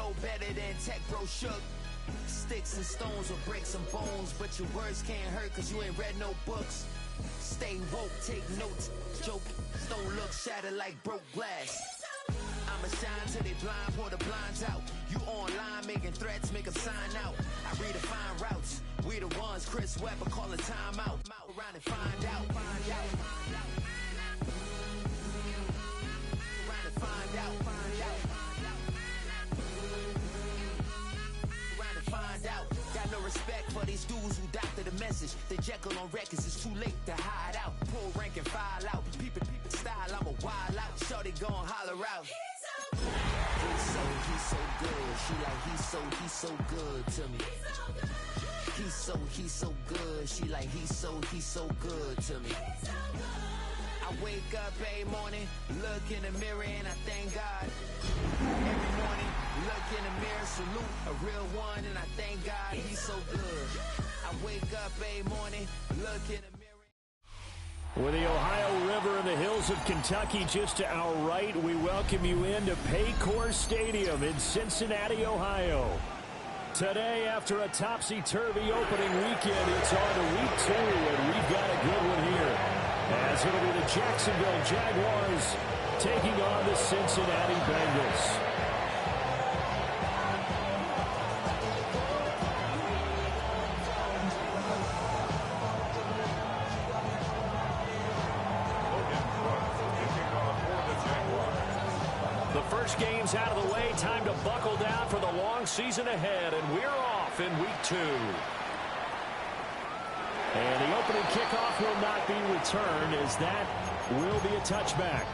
know better than tech bro shook. Sticks and stones will break some bones, but your words can't hurt cause you ain't read no books. Stay woke, take notes, joke, don't look shattered like broke glass. I'ma shine till they blind, pour the blinds out. You online making threats, make them sign out. I redefine routes, we the ones Chris Webber calling time out. Around and find out, find out. Around and find out, find out. Around and find out. Got no respect for these dudes who doctor the message. The Jekyll on records, it's too late to hide out. Pull rank and file out. Peep it style, I'm a wild out. Shorty gon' holler out. He's so good. She like he's so good to me. He's so good. She like he's so good to me. I wake up every morning, look in the mirror and I thank God. Every morning, look in the mirror, salute a real one and I thank God he's so good. I wake up every morning, look in the mirror. With the Ohio River and the hills of Kentucky just to our right, we welcome you into Paycor Stadium in Cincinnati, Ohio. Today, after a topsy-turvy opening weekend, it's on to week 2, and we've got a good one here. As it'll be the Jacksonville Jaguars taking on the Cincinnati Bengals. First game's out of the way. Time to buckle down for the long season ahead, and we're off in week 2. And the opening kickoff will not be returned, as that will be a touchback.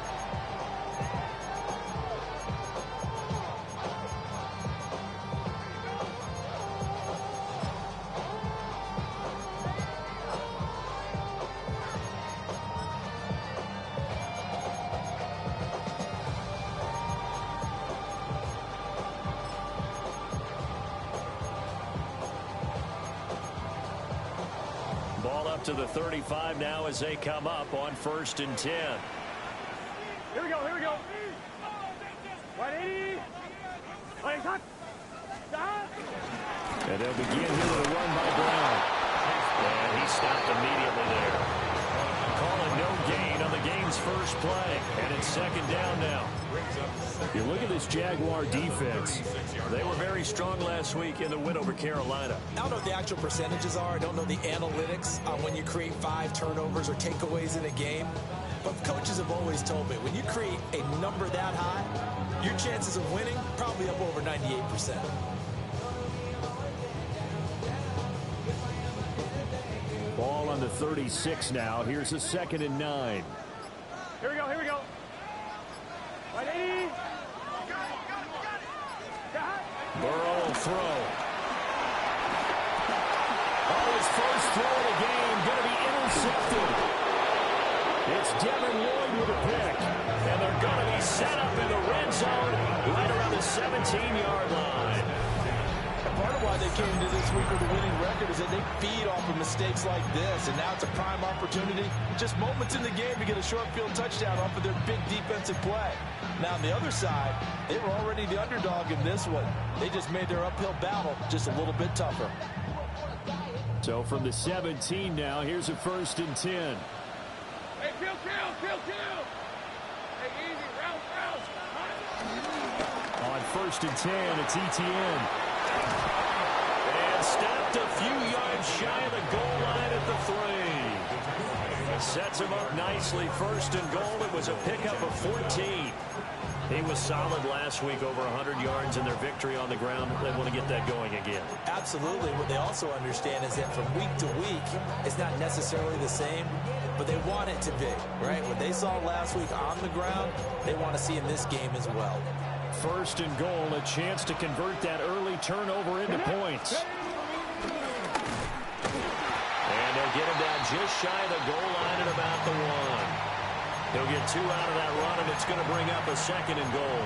Ball up to the 35 now as they come up on 1st and 10. Here we go, here we go. 180. And they'll begin here with a run by Brown. And he stopped immediately there. Calling no gain on the game's first play. And it's 2nd down now. You look at this Jaguar defense. They were very strong last week in the win over Carolina. I don't know what the actual percentages are. I don't know the analytics on when you create 5 turnovers or takeaways in a game. But coaches have always told me, when you create a number that high, your chances of winning probably up over 98%. Ball on the 36 now. Here's a 2nd and 9. Here we go, here we go. 180. Burrow will throw. Oh, his first throw of the game going to be intercepted. It's Devin Lloyd with a pick. And they're going to be set up in the red zone right around the 17-yard line. And part of why they came into this week with a winning record is that they feed off of mistakes like this. And now it's a prime opportunity. Just moments in the game to get a short field touchdown off of their big defensive play. Now on the other side, they were already the underdog in this one. They just made their uphill battle just a little bit tougher. So from the 17 now, here's a 1st and 10. Hey, kill. Hey, easy, route. On 1st and 10, it's Etienne. And stopped a few yards shy of the goal line at the 3. Sets him up nicely. 1st and goal. It was a pickup of 14. He was solid last week, over 100 yards in their victory on the ground. They want to get that going again. Absolutely. What they also understand is that from week to week, it's not necessarily the same, but they want it to be, right? What they saw last week on the ground, they want to see in this game as well. 1st and goal, a chance to convert that early turnover into points. And they'll get him down just shy of the goal line at about the 1. He'll get 2 out of that run, and it's going to bring up a 2nd and goal.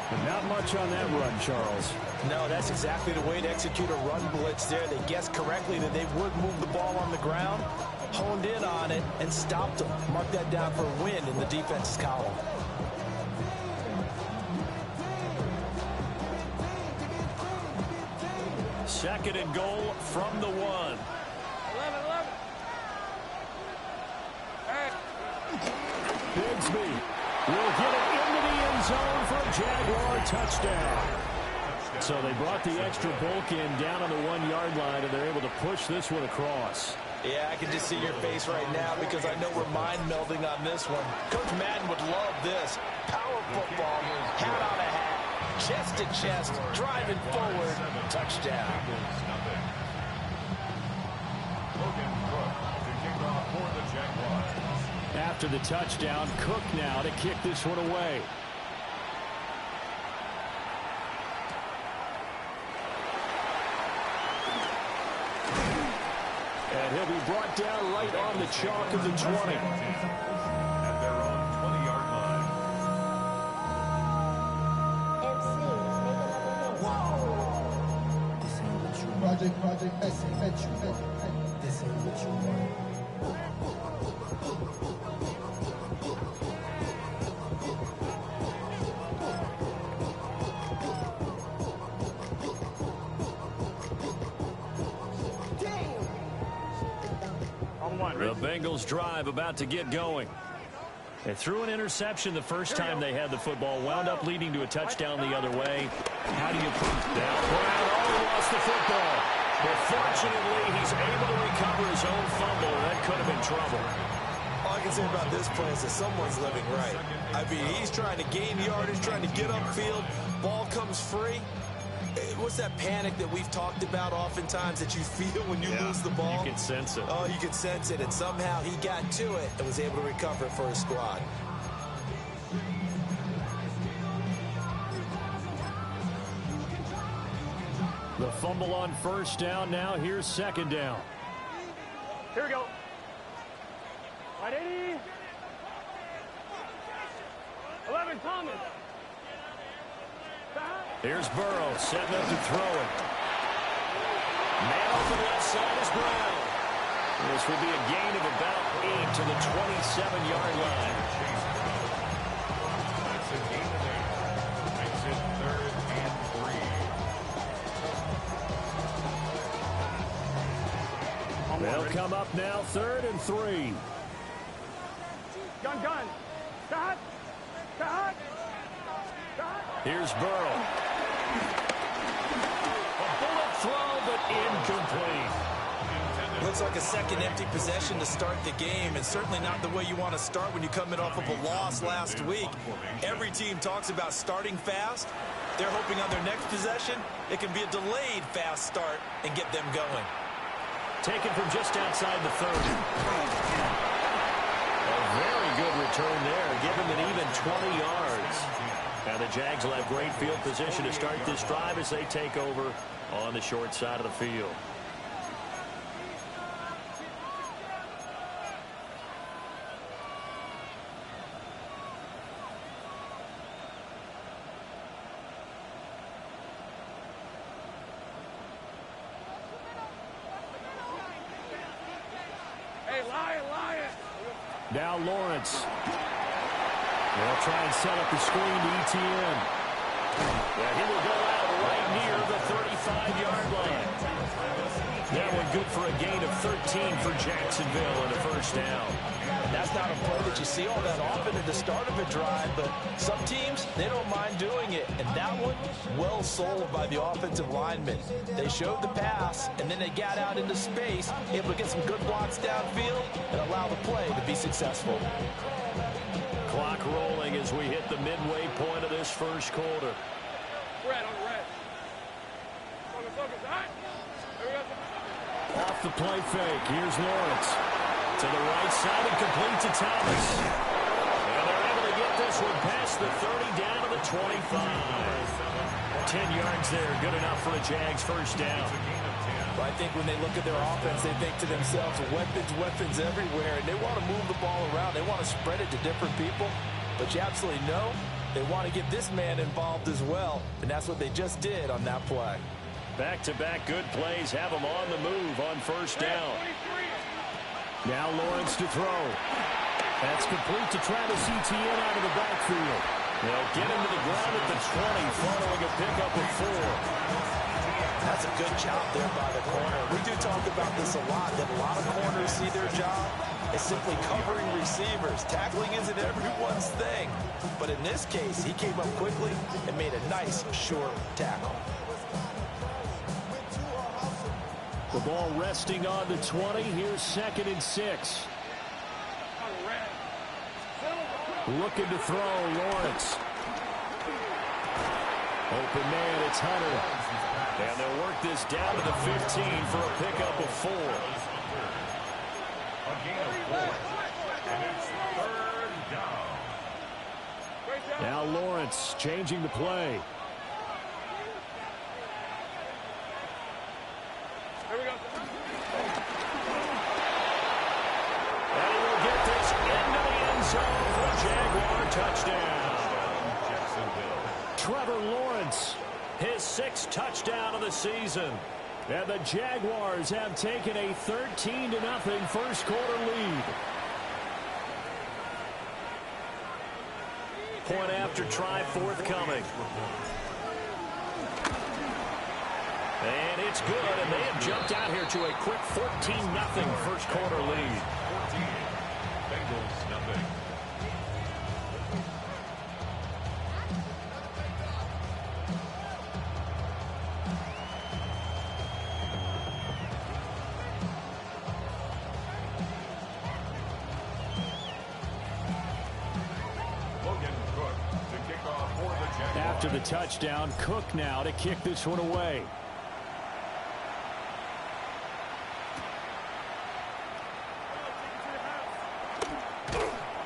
But not much on that run, Charles. No, that's exactly the way to execute a run blitz there. They guessed correctly that they would move the ball on the ground, honed in on it, and stopped them. Mark that down for a win in the defense's column. Second and goal from the 1. 11, 11. Bigsby will get it into the end zone for a Jaguar touchdown. So they brought the extra bulk in down on the 1-yard line, and they're able to push this one across. Yeah, I can just see your face right now because I know we're mind melding on this one. Coach Madden would love this. Power football, hat on a hat, chest to chest, driving forward, touchdown. After the touchdown, Cook now to kick this one away. And he'll be brought down right on the chalk of the 20. At their own 20-yard line. Project, this ain't what you want. The Bengals drive about to get going. They threw an interception the first time they had the football, wound up leading to a touchdown the other way. How do you put that? Brown lost the football. But fortunately, he's able to recover his own fumble, and that could have been trouble. All I can say about this play is that someone's living right. I mean, he's trying to gain yardage, trying to get upfield. Ball comes free. What's that panic that we've talked about oftentimes that you feel when you lose the ball? You can sense it. Oh, you can sense it, and somehow he got to it and was able to recover it for his squad. The fumble on first down now. Here's second down. Here we go. 180. 11, Thomas. Here's Burrow setting up to throw it. Man off the left side is Brown. This will be a gain of about 8 to the 27-yard line. That's a gain of 8. Makes it 3rd and 3. They'll come up now 3rd and 3. Gun. Stop. Here's Burrow. A bullet throw, but incomplete. Looks like a second empty possession to start the game, and certainly not the way you want to start when you're coming off of a loss last week. Every team talks about starting fast. They're hoping on their next possession, it can be a delayed fast start and get them going. Taken from just outside the 30. A very good return there. Give him an even 20 yards. And the Jags will have great field position to start this drive as they take over on the short side of the field. Hey, Lion. Now Lawrence. They'll try and set up the screen to ETN. Yeah, he will go out right near the 35-yard line. That one good for a gain of 13 for Jacksonville and a first down. That's not a play that you see all that often at the start of a drive, but some teams, they don't mind doing it. And that one, well sold by the offensive linemen. They showed the pass, and then they got out into space, able to get some good blocks downfield and allow the play to be successful. Clock rolling as we hit the midway point of this first quarter. Red on the red. Focus. All right. Here we go. Off the play fake. Here's Lawrence. To the right side and complete to Thomas. And they're able to get this one past the 30 down to the 25. 10 yards there. Good enough for a Jags first down. But I think when they look at their offense, they think to themselves, weapons everywhere, and they want to move the ball around. They want to spread it to different people. But you absolutely know they want to get this man involved as well, and that's what they just did on that play. Back-to-back good plays have them on the move on first down. Now Lawrence to throw. That's complete to Travis Etienne out of the backfield. They'll get him to the ground at the 20 following a pickup of 4. That's a good job there by the corner. We do talk about this a lot, that a lot of corners see their job as simply covering receivers. Tackling isn't everyone's thing. But in this case, he came up quickly and made a nice, short tackle. The ball resting on the 20. Here's 2nd and 6. Looking to throw, Lawrence. Open man, it's Hunter. And they'll work this down to the 15 for a pickup of 4. A gain of 4. And it's 3rd down. Now Lawrence changing the play. Here we go. And he will get this into the end zone for a Jaguar touchdown. Trevor Lawrence, his 6th touchdown of the season. And the Jaguars have taken a 13-0 first quarter lead. Point after try forthcoming. And it's good, and they have jumped out here to a quick 14-0 first quarter lead. 14. Bengals nothing. After the touchdown, Cook now to kick this one away.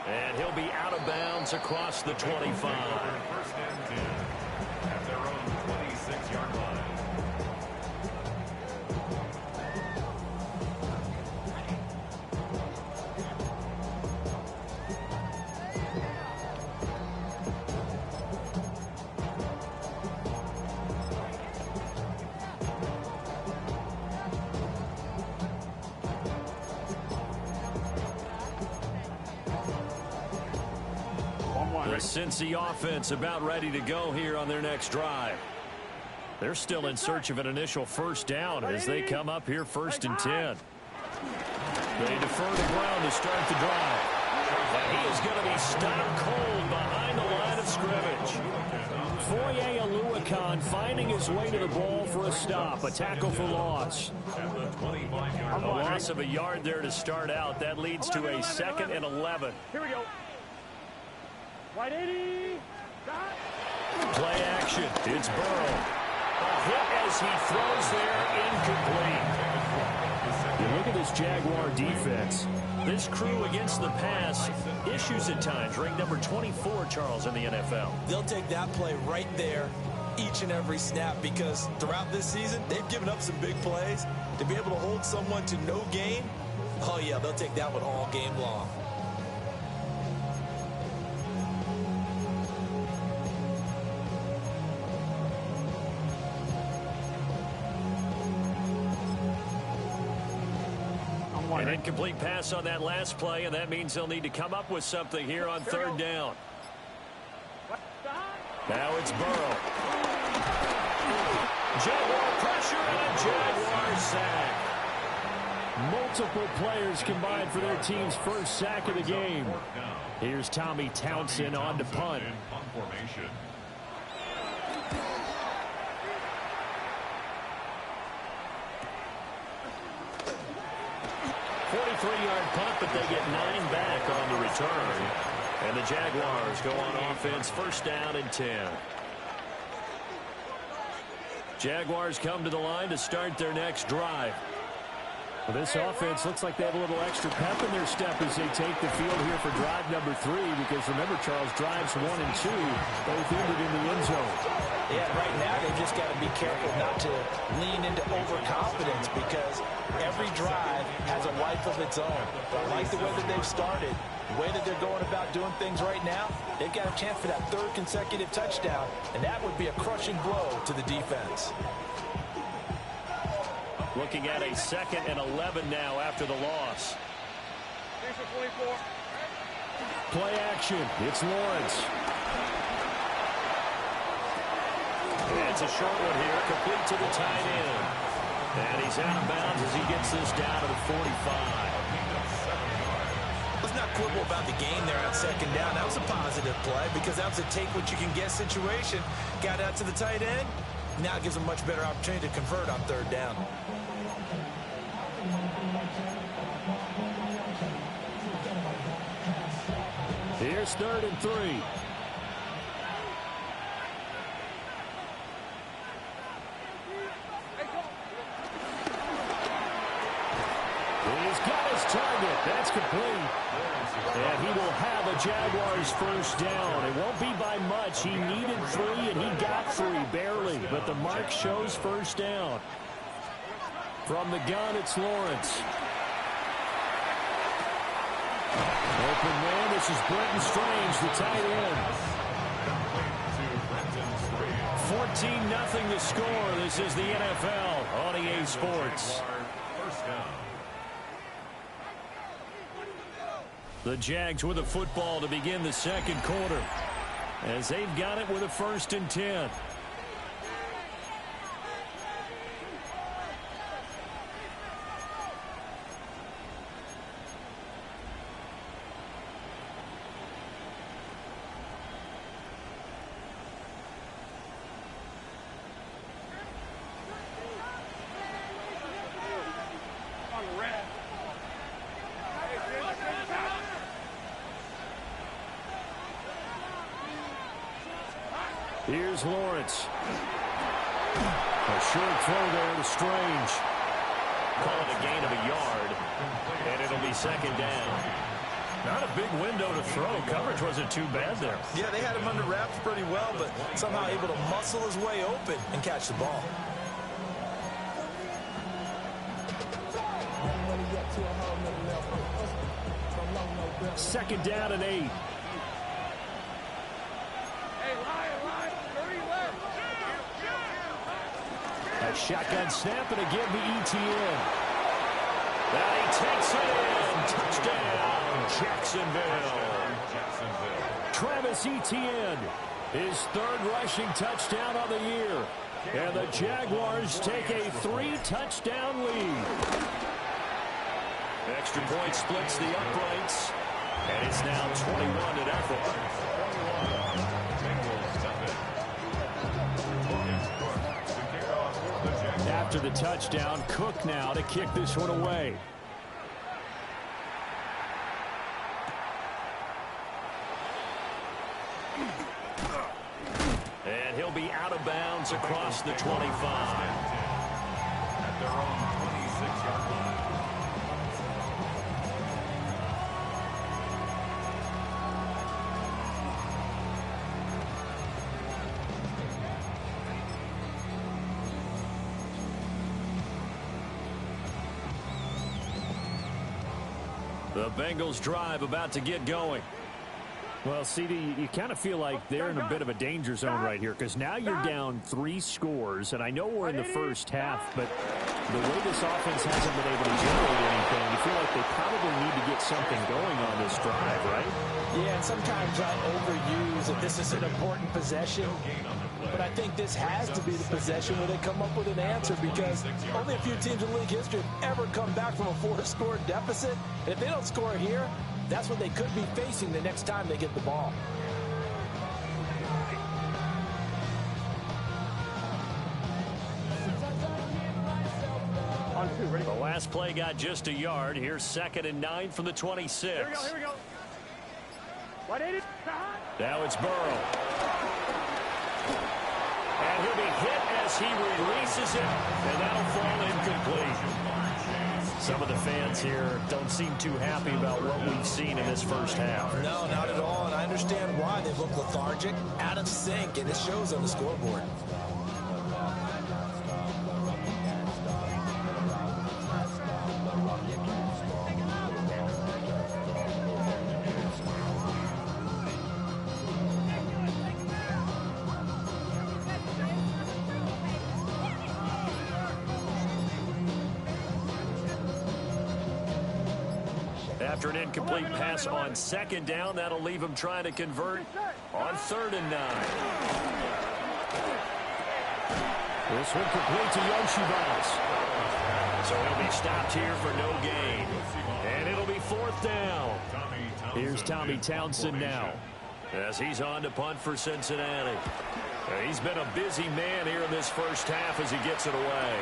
And he'll be out of bounds across the 25. First and 10 at their own 26-yard line. The Cincy offense about ready to go here on their next drive. They're still in search of an initial first down as they come up here 1st and 10. They defer the ground to start the drive. And he is going to be stopped cold behind the line of scrimmage. Foye Oluwakan finding his way to the ball for a stop. A tackle for loss. A loss of a yard there to start out. That leads to a 2nd and 11. Here we go. Wide 80. Play action. It's Burrow. A hit as he throws there, incomplete. You look at this Jaguar defense. This crew against the pass, issues at times. Ranked number 24, Charles, in the NFL. They'll take that play right there each and every snap because throughout this season, they've given up some big plays. To be able to hold someone to no gain, oh yeah, they'll take that one all game long. An incomplete pass on that last play, and that means they'll need to come up with something here on 3rd down. Now it's Burrow. Jaguar pressure and a Jaguar sack. Multiple players combined for their team's first sack of the game. Here's Tommy Townsend on to punt. Formation. 43-yard punt, but they get 9 back on the return. And the Jaguars go on offense, 1st down and 10. Jaguars come to the line to start their next drive. Well, this offense looks like they have a little extra pep in their step as they take the field here for drive number 3, because remember, Charles, drives 1 and 2 both ended in the end zone. Yeah, right now they just got to be careful not to lean into overconfidence because every drive has a life of its own. But I like the way that they've started, the way that they're going about doing things right now. They've got a chance for that 3rd consecutive touchdown, and that would be a crushing blow to the defense. Looking at a 2nd and 11 now after the loss. 24. Play action. It's Lawrence. And finds a short one here, complete to the tight end. And he's out of bounds as he gets this down to the 45. Let's not quibble about the game there on second down. That was a positive play because that was a take-what-you-can-get situation. Got out to the tight end. Now it gives them much better opportunity to convert on third down. Here's 3rd and 3. He's got his target. That's complete. And he will have a Jaguars first down. It won't be by much. He needed 3, and he got 3, barely. But the mark shows first down. From the gun, it's Lawrence. Open man, this is Brenton Strange, the tight end. 14-0 the score. This is the NFL on EA Sports. The Jags with the football to begin the second quarter, as they've got it with a 1st and 10. Here's Lawrence. A short throw there to Strange. Call it a gain of a yard, and it'll be 2nd down. Not a big window to throw. Coverage wasn't too bad there. Yeah, they had him under wraps pretty well, but somehow able to muscle his way open and catch the ball. Second down and 8. A shotgun snap, and again the ETN. And he takes it in. Touchdown, Jacksonville. Travis Etienne, his 3rd rushing touchdown of the year. And the Jaguars take a 3-touchdown lead. Extra point splits the uprights. And it's now 21-0. After the touchdown, Cook now to kick this one away. And he'll be out of bounds across the 25. At their own 26-yard line. The Bengals drive about to get going. Well, CD, you kind of feel like they're in a bit of a danger zone right here because now you're down 3 scores, and I know we're in the first half, but the way this offense hasn't been able to generate anything, you feel like they probably need to get something going on this drive, right? Yeah, and sometimes I overuse that this is an important possession, but I think this has to be the possession where they come up with an answer because only a few teams in league history have ever come back from a 4-score deficit, and if they don't score here, that's what they could be facing the next time they get the ball. The last play got just a yard. Here's 2nd and 9 from the 26. Here we go. Now it's Burrow. And he'll be hit as he releases it, and that'll fall incomplete. Some of the fans here don't seem too happy about what we've seen in this first half. No, not at all, and I understand why. They look lethargic, out of sync, and it shows on the scoreboard. After an incomplete pass on 2nd down, that'll leave him trying to convert on 3rd and 9. This one complete to Yoshibas. So he'll be stopped here for no gain. And it'll be 4th down. Here's Tommy Townsend now, as he's on to punt for Cincinnati. He's been a busy man here in this first half as he gets it away.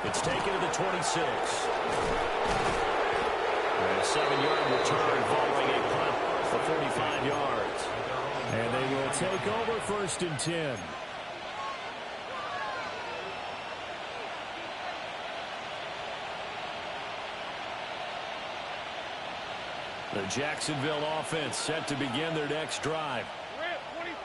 It's taken to the 26. A 7-yard return following a punt for 45 yards. And they will take over 1st and 10. The Jacksonville offense set to begin their next drive.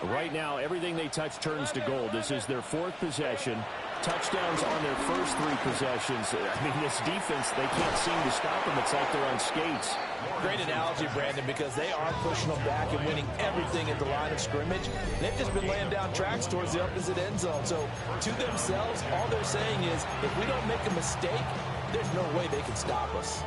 Right now, everything they touch turns to gold. This is their 4th possession. Touchdowns on their first 3 possessions. I mean, this defense, they can't seem to stop them. It's like they're on skates. Great analogy, Brandon, because they are pushing them back and winning everything at the line of scrimmage. They've just been laying down tracks towards the opposite end zone. So, to themselves, all they're saying is, if we don't make a mistake, there's no way they can stop us.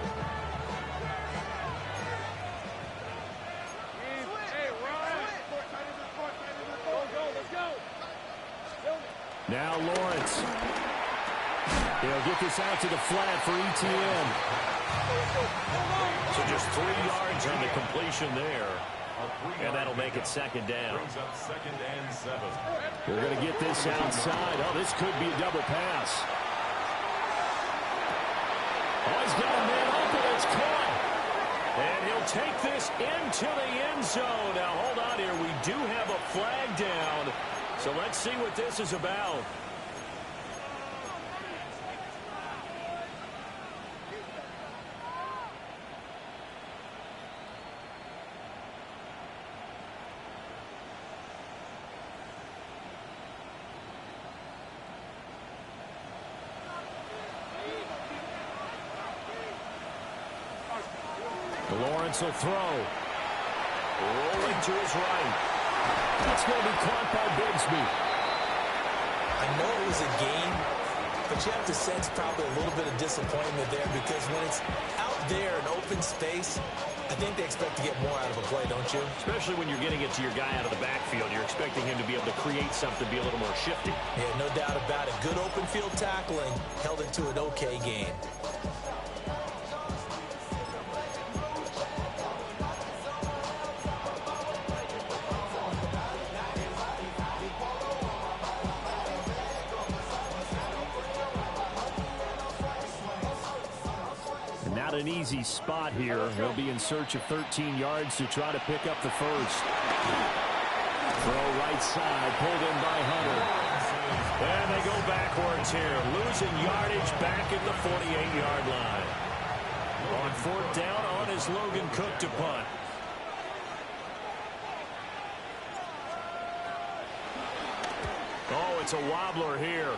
Now Lawrence. He'll get this out to the flat for ETN. So just 3 yards on the completion there. And that'll make it 2nd down. They're going to get this outside. Oh, this could be a double pass. Oh, he's got a man open. It's caught. And he'll take this into the end zone. Now, hold on here. We do have a flag down. So let's see what this is about. Lawrence will throw. Rolling to his right. It's going to be caught by Bigsby. I know it was a game, but you have to sense probably a little bit of disappointment there because when it's out there in open space, I think they expect to get more out of a play, don't you? Especially when you're getting it to your guy out of the backfield. You're expecting him to be able to create something, be a little more shifty. Yeah, no doubt about it. Good open field tackling held into an okay game. Not an easy spot here. He'll be in search of 13 yards to try to pick up the first. Throw right side, pulled in by Hunter. And they go backwards here, losing yardage back at the 48-yard line. On 4th down, on is Logan Cook to punt. Oh, it's a wobbler here.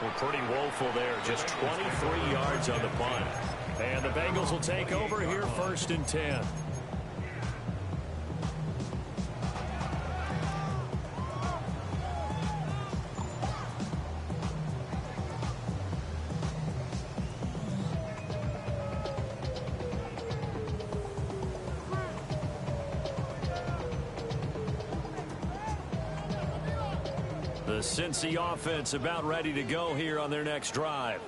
Well, pretty woeful there. Just 23 yards on the punt. And the Bengals will take over here 1st and 10. The Cincy offense about ready to go here on their next drive.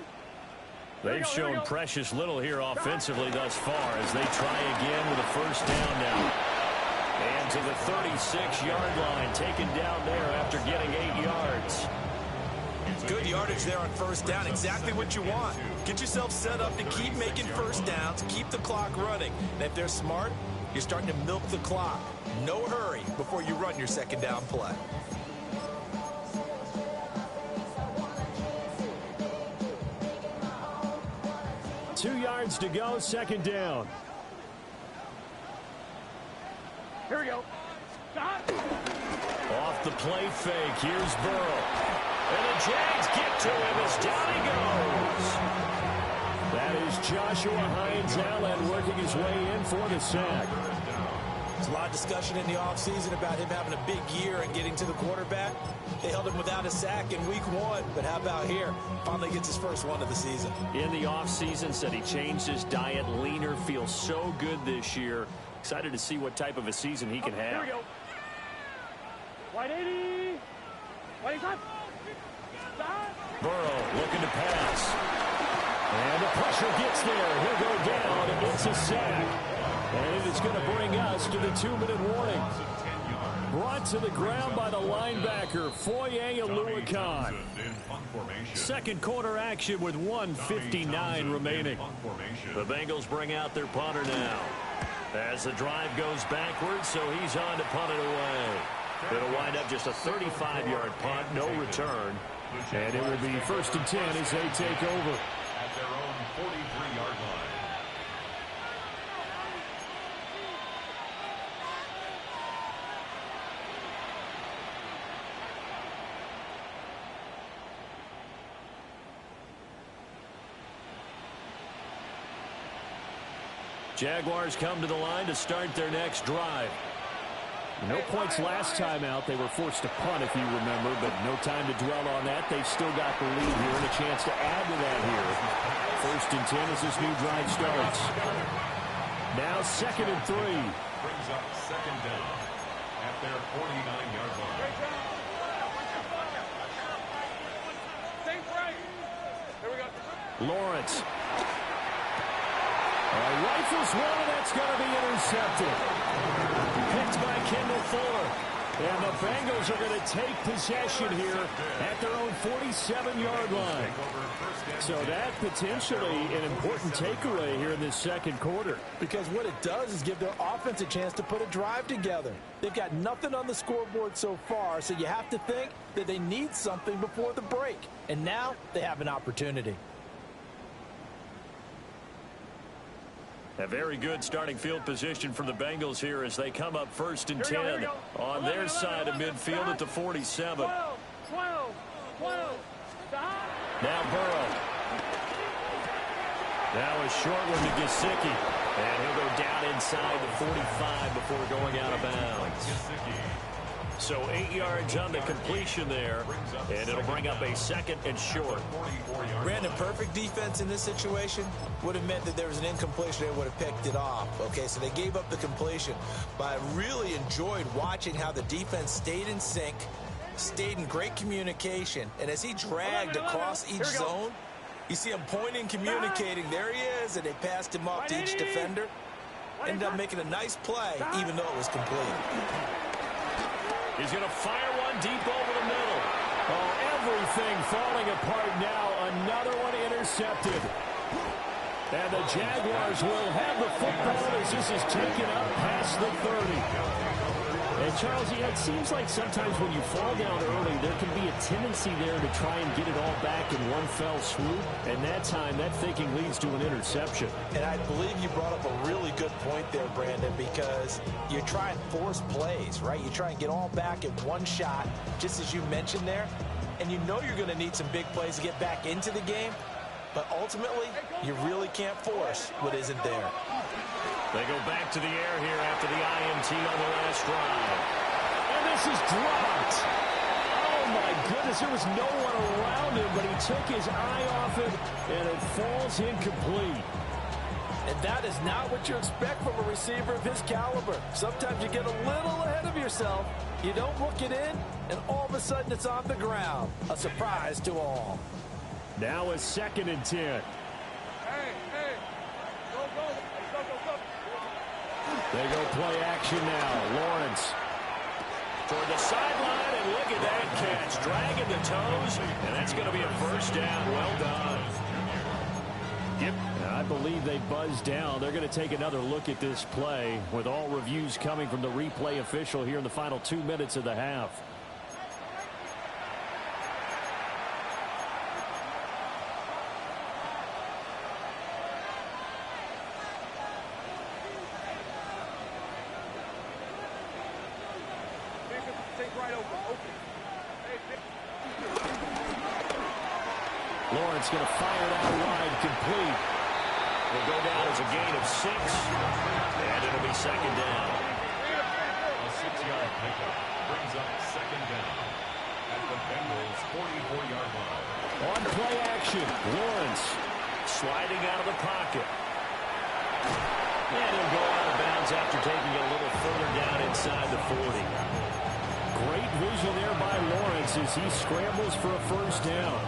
They've shown precious little here offensively thus far as they try again with a 1st down now. And to the 36-yard line, taken down there after getting 8 yards. Good yardage there on 1st down. Exactly what you want. Get yourself set up to keep making 1st downs, keep the clock running. And if they're smart, you're starting to milk the clock. No hurry before you run your 2nd down play. Two yards to go, 2nd down. Here we go. Stop. Off the play fake, here's Burrow. And the Jags get to him as down he goes. That is Joshua Hines-Allen working his way in for the sack. There's a lot of discussion in the offseason about him having a big year and getting to the quarterback. They held him without a sack in week 1, but how about here? Finally gets his first one of the season. In the offseason, said he changed his diet, leaner, feels so good this year. Excited to see what type of a season he can have. Here we go. Burrow looking to pass. And the pressure gets there. He'll go down. It's a sack. And it is going to bring us to the 2-minute warning. Brought to the ground by the linebacker, Foye Oluokun. Second quarter action with 1:59 remaining. The Bengals bring out their punter now. As the drive goes backwards, so he's on to punt it away. It'll wind up just a 35-yard punt, no return. And it will be 1st and 10 as they take over. At their own 43-yard line. Jaguars come to the line to start their next drive. No points last time out. They were forced to punt, if you remember, but no time to dwell on that. They've still got the lead here and a chance to add to that here. 1st and 10 as this new drive starts. Now 2nd and 3. Brings up 2nd down at their 49-yard line. Lawrence. Rifles one, and that's going to be intercepted. Picked by Kendall Fuller. And the Bengals are going to take possession here at their own 47-yard line. So that potentially an important takeaway here in this second quarter. Because what it does is give their offense a chance to put a drive together. They've got nothing on the scoreboard so far, so you have to think that they need something before the break. And now they have an opportunity. A very good starting field position for the Bengals here as they come up 1st and 10 on their side of midfield at the 47. 12. Now Burrow. Now a short one to Gesicki. And he'll go down inside the 45 before going out of bounds. So 8 yards on the completion there, and it'll bring up a 2nd and short. Brandon, perfect defense in this situation would have meant that there was an incompletion. They would have picked it off. Okay, so they gave up the completion. But I really enjoyed watching how the defense stayed in sync, stayed in great communication. And as he dragged across each zone, you see him pointing, communicating. There he is, and they passed him off to each defender. Ended up making a nice play, even though it was complete. He's going to fire one deep over the middle. Oh, everything falling apart now. Another one intercepted. And the Jaguars will have the football as this is taken up past the 30. And, Charles, yeah, it seems like sometimes when you fall down early, there can be a tendency there to try and get it all back in one fell swoop. And that time, that thinking leads to an interception. And I believe you brought up a really good point there, Brandon, because you try and force plays, right? You try and get all back in one shot, just as you mentioned there. And you know you're going to need some big plays to get back into the game. But ultimately, you really can't force what isn't there. They go back to the air here after the INT on the last drive. And this is dropped. Oh, my goodness. There was no one around him, but he took his eye off it, and it falls incomplete. And that is not what you expect from a receiver of his caliber. Sometimes you get a little ahead of yourself. You don't look it in, and all of a sudden it's on the ground. A surprise to all. Now a 2nd and 10. They go play action now. Lawrence toward the sideline, and look at that catch. Dragging the toes, and that's going to be a 1st down. Well done. Yep, I believe they buzzed down. They're going to take another look at this play with all reviews coming from the replay official here in the final 2 minutes of the half. Lawrence going to fire it out wide, complete. Will go down as a gain of 6, and it'll be 2nd down. A 6-yard pickup brings up 2nd down at the Bengals' 44-yard line. On play action, Lawrence sliding out of the pocket. And he'll go out of bounds after taking it a little further down inside the 40. Great vision there by Lawrence as he scrambles for a first down.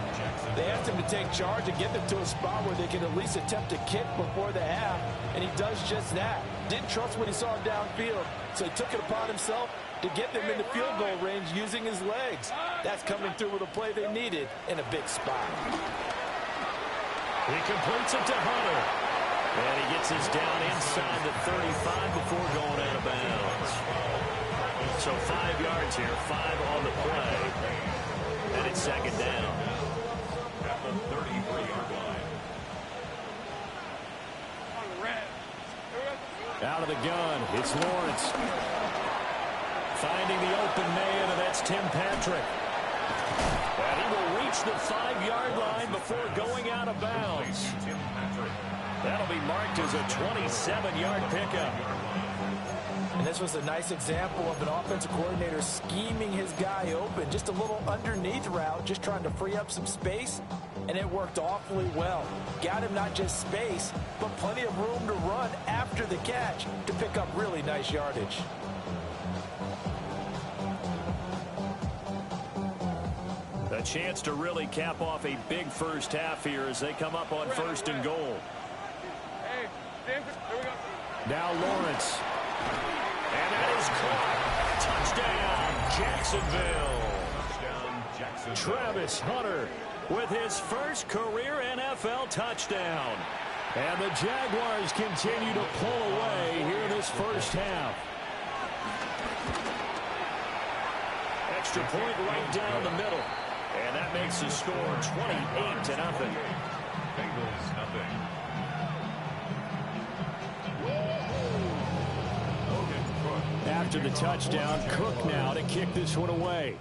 They asked him to take charge and get them to a spot where they could at least attempt a kick before the half, and he does just that. Didn't trust what he saw downfield, so he took it upon himself to get them into field goal range using his legs. That's coming through with a play they needed in a big spot. He completes it to Hunter. And he gets his down inside the 35 before going out of bounds. So 5 yards here, 5 on the play. And it's second down. At the 33-yard line. Out of the gun, it's Lawrence. Finding the open man, and that's Tim Patrick. And he will reach the 5-yard line before going out of bounds. That'll be marked as a 27-yard pickup. And this was a nice example of an offensive coordinator scheming his guy open. Just a little underneath route, just trying to free up some space, and it worked awfully well. Got him not just space, but plenty of room to run after the catch to pick up really nice yardage. A chance to really cap off a big first half here as they come up on first and goal. Now Lawrence. And that is caught. Touchdown, Jacksonville. Travis Hunter with his first career NFL touchdown. And the Jaguars continue to pull away here in this first half. Extra point right down the middle. And that makes the score 28-0. Bengals nothing. After the touchdown, Cook now to kick this one away.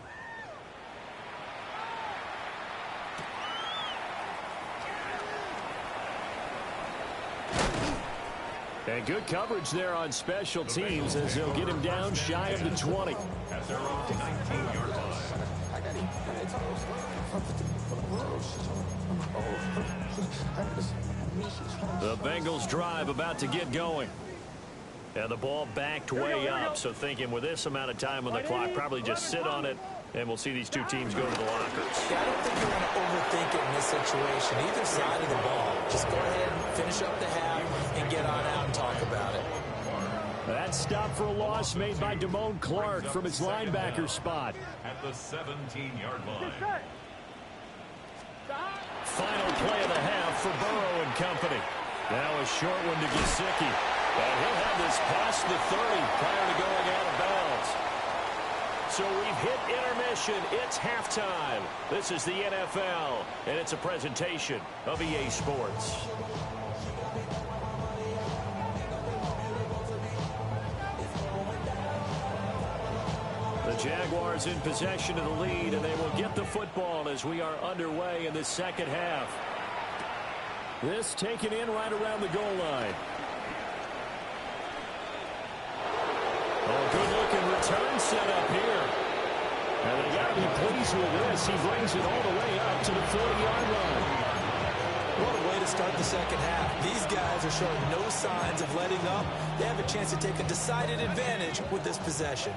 And good coverage there on special teams as they'll get him down shy of the 20. At their own 19-yard line. The Bengals drive about to get going. And the ball backed way up, so thinking with this amount of time on the clock, probably just sit on it, and we'll see these two teams go to the lockers. Yeah, I don't think you want to overthink it in this situation, either side of the ball. Just go ahead and finish up the half and get on out and talk about it. That stop for a loss made by Damone Clark from his linebacker spot. At the 17-yard line. Final play of the half for Burrow and company. Now a short one to Gesicki. And he'll have this past the 30 prior to going out of bounds. So we've hit intermission. It's halftime. This is the NFL, and it's a presentation of EA Sports. The Jaguars in possession of the lead, and they will get the football as we are underway in the second half. This taken in right around the goal line. Oh, good-looking return set up here. And they got to be pleased with this. He brings it all the way up to the 40-yard line. What a way to start the second half. These guys are showing no signs of letting up. They have a chance to take a decided advantage with this possession.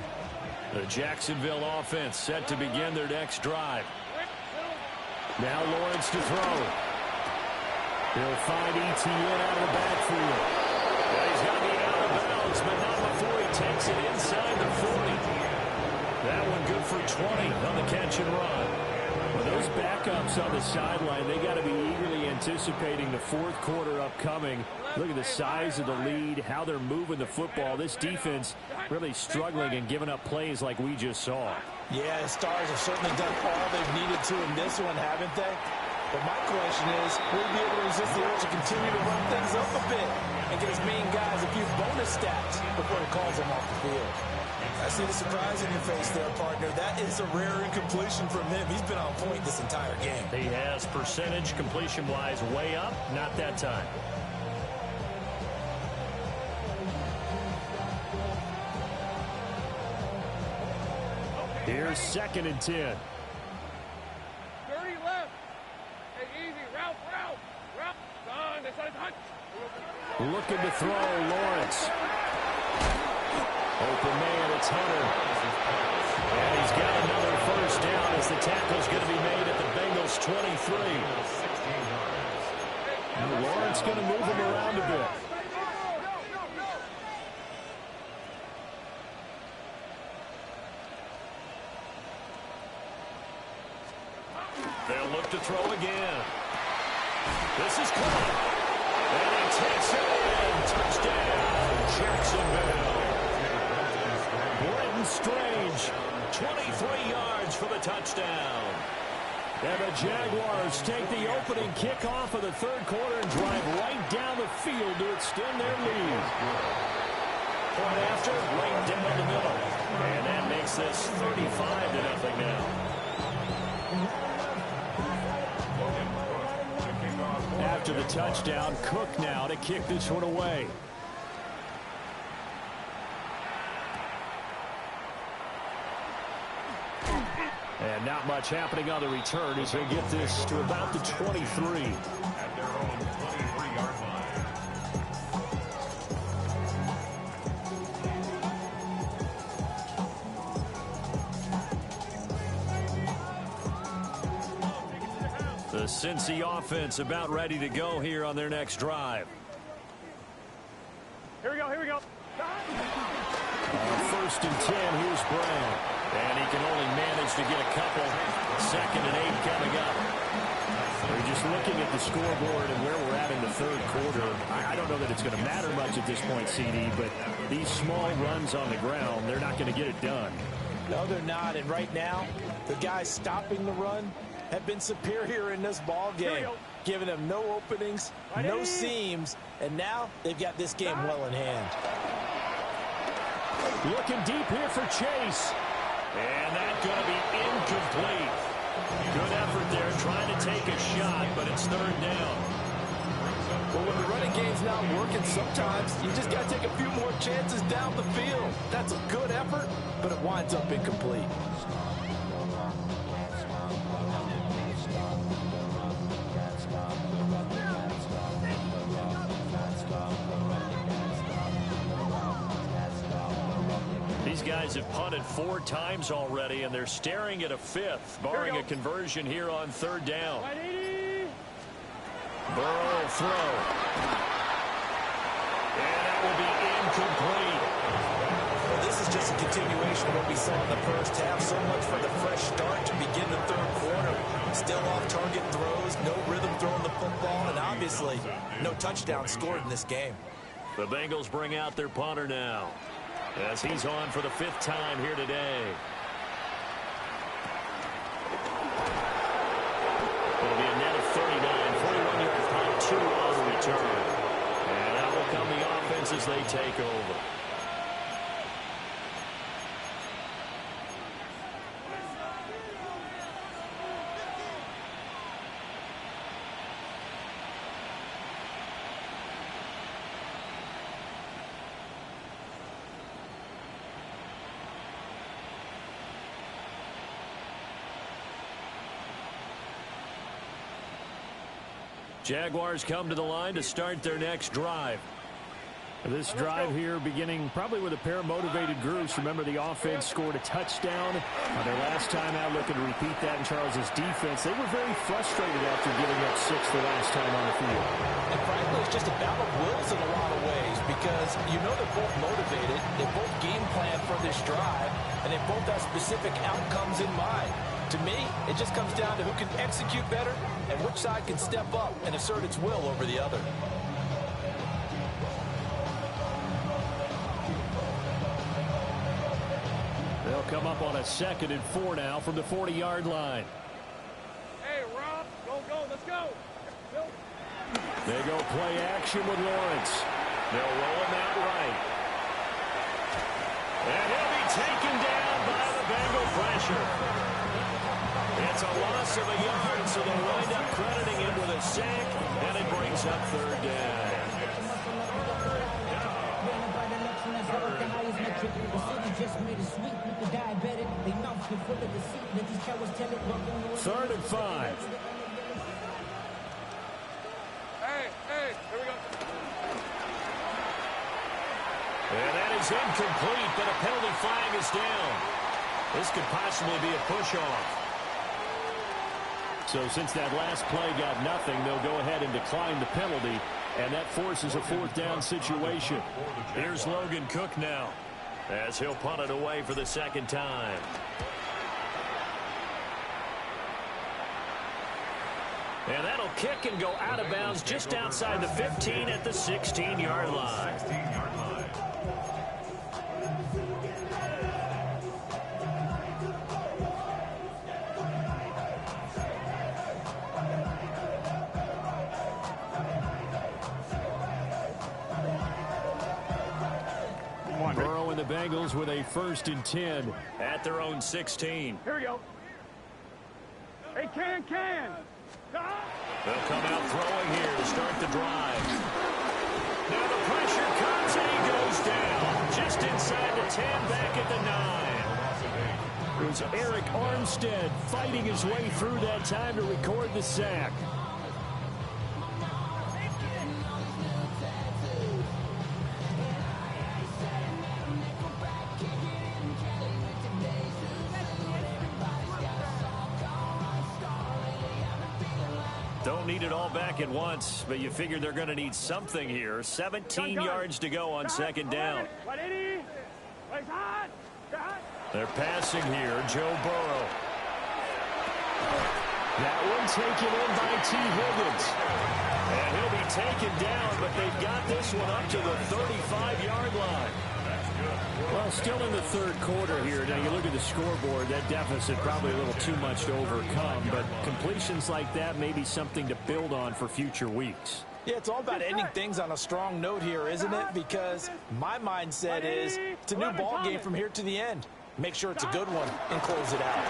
The Jacksonville offense set to begin their next drive. Now Lawrence to throw. He'll find ETN out of the backfield. Well, he's going to be out of bounds, but not before he takes it inside the 40. That one good for 20 on the catch and run. Well, those backups on the sideline, they got to be eagerly anticipating the fourth quarter upcoming. Look at the size of the lead, how they're moving the football. This defense really struggling and giving up plays like we just saw. Yeah, the Stars have certainly done all they've needed to in this one, haven't they? But my question is, will he be able to resist the urge to continue to run things up a bit and get his main guys a few bonus stats before he calls them off the field? I see the surprise in your face there, partner. That is a rare incompletion from him. He's been on point this entire game. He has percentage completion-wise way up, not that time. Here's 2nd and 10. 30 left. Hey, easy. Route. Done. They started touch. Looking to throw, Lawrence. Open man, it's Hunter. And he's got 23. And Lawrence going to move him around a bit. They'll look to throw again. This is caught. And he takes it in. Touchdown, Jacksonville. Brenton Strange, 23 yards for the touchdown. And the Jaguars take the opening kickoff of the third quarter and drive right down the field to extend their lead. Point after, right down the middle. And that makes this 35-0 now. After the touchdown, Cook now to kick this one away. And not much happening on the return as he'll get this to about the 23. At their own 23-yard line. The Cincy offense about ready to go here on their next drive. Here we go, here we go. First and 10, here's Brown. And he can only manage to get a couple. 2nd and 8 coming up. We're just looking at the scoreboard and where we're at in the third quarter. I don't know that it's going to matter much at this point, CD, but these small runs on the ground, they're not going to get it done. No, they're not. And right now, the guys stopping the run have been superior in this ball game, giving them no openings, no seams, and now they've got this game well in hand. Looking deep here for Chase. And that's going to be incomplete. Good effort there trying to take a shot, but it's third down. Well, when the running game's not working, sometimes you just got to take a few more chances down the field. That's a good effort, but it winds up incomplete. These guys have punted 4 times already, and they're staring at a 5th, barring a conversion here on third down. Burrow will throw. And that will be incomplete. Well, this is just a continuation of what we saw in the first half. So much for the fresh start to begin the third quarter. Still off-target throws, no rhythm throwing the football, and obviously no touchdown scored in this game. The Bengals bring out their punter now, as he's on for the 5th time here today. It'll be a net of 39, 41-yard punt, 2 on the return. And out will come the offense as they take over. Jaguars come to the line to start their next drive. This drive here beginning probably with a pair of motivated groups. Remember, the offense scored a touchdown their last time out, looking to repeat that in Charles's defense. They were very frustrated after giving up 6 the last time on the field. And frankly, it's just a battle of wills in a lot of ways, because you know they're both motivated, they both game plan for this drive, and they both have specific outcomes in mind. To me, it just comes down to who can execute better and which side can step up and assert its will over the other. They'll come up on a 2nd and 4 now from the 40-yard line. Hey, Rob, go, let's go. They go play action with Lawrence. They'll roll him out right. And he'll be taken down by the Bengal pressure. It's a loss of a yard, so they'll wind up crediting him with a sack, and it brings up third down. Third and 5. Hey, here we go. And that is incomplete, but a penalty flag is down. This could possibly be a push-off. So since that last play got nothing, they'll go ahead and decline the penalty, and that forces a 4th down situation. Here's Logan Cook now, as he'll punt it away for the 2nd time. And that'll kick and go out of bounds just outside the 15 at the 16-yard line. Burrow and the Bengals with a 1st and 10 at their own 16. Here we go. Hey, Can. They'll come out throwing here to start the drive. Now the pressure comes and he goes down. Just inside the 10, back at the 9. It was Eric Armstead fighting his way through that time to record the sack. Don't need it all back at once, but you figure they're going to need something here. 17 yards to go on 2nd down. They're passing here. Joe Burrow. That one taken in by T. Higgins. And he'll be taken down, but they've got this one up to the 35-yard line. Well, still in the 3rd quarter here. Now, you look at the scoreboard, that deficit probably a little too much to overcome, but completions like that may be something to build on for future weeks. Yeah, it's all about ending things on a strong note here, isn't it? Because my mindset is it's a new ball game from here to the end. Make sure it's a good one and close it out.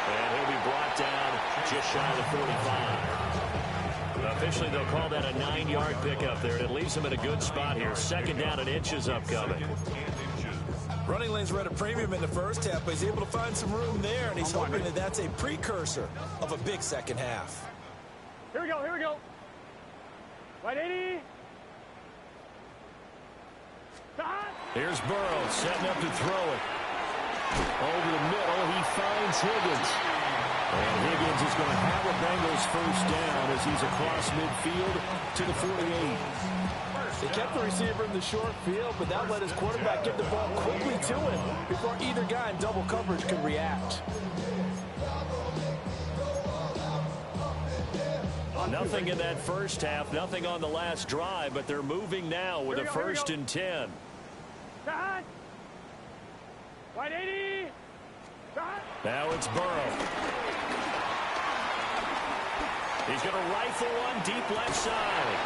And he'll be brought down just shy of the 45. Officially, they'll call that a 9-yard pickup there, and it leaves him in a good spot here. 2nd down and inches upcoming. Running lanes were at a premium in the first half, but he's able to find some room there, and he's hoping that that's a precursor of a big second half. Here we go. Right 80. Here's Burrow setting up to throw it. Over the middle, he finds Higgins. And Higgins is going to have a Bengals 1st down as he's across midfield to the 48. They kept the receiver in the short field, but that let his quarterback get the ball quickly to him before either guy in double coverage could react. Nothing in that first half, nothing on the last drive, but they're moving now with a 1st and 10. Right 80. Now it's Burrow. He's going to rifle one deep left side.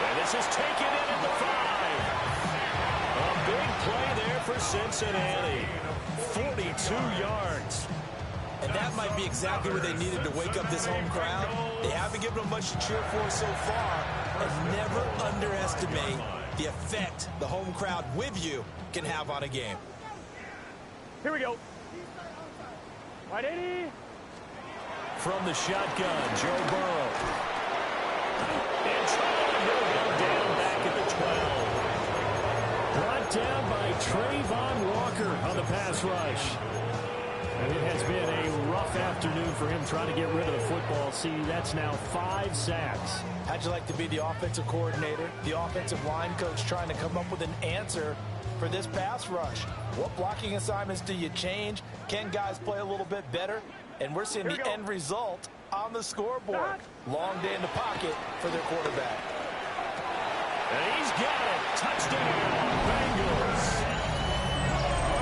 And this is taken in at the 5. A big play there for Cincinnati. 42 yards. And that might be exactly what they needed to wake up this home crowd. They haven't given them much to cheer for so far. And never underestimate the effect the home crowd with you can have on a game. Here we go. Right 80. From the shotgun, Joe Burrow. And trying to go down back at the 12. Brought down by Trayvon Walker on the pass rush. And it has been a rough afternoon for him trying to get rid of the football. See, that's now 5 sacks. How'd you like to be the offensive coordinator, the offensive line coach trying to come up with an answer for this pass rush? What blocking assignments do you change? Can guys play a little bit better? And we're seeing the end result on the scoreboard. Long day in the pocket for their quarterback. And he's got it. Touchdown, Bengals.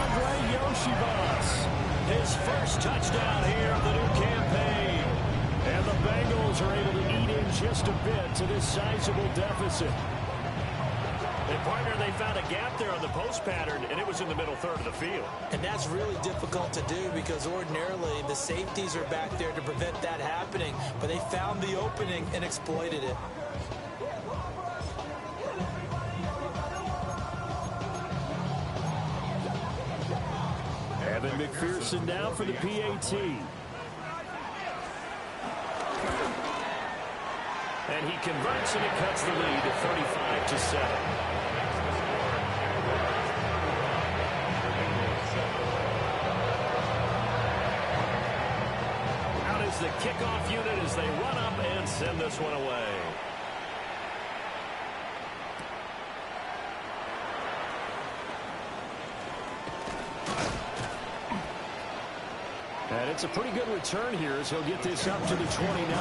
Andre Yoshibas, his first touchdown here of the new campaign. And the Bengals are able to eat in just a bit to this sizable deficit. And partner, they found a gap there on the post pattern, and it was in the middle third of the field. And that's really difficult to do because ordinarily the safeties are back there to prevent that happening. But they found the opening and exploited it. Evan McPherson down for the PAT. And he converts, and it cuts the lead to 35-7. kickoff unit as they run up and send this one away. And it's a pretty good return here as he'll get this up to the 29.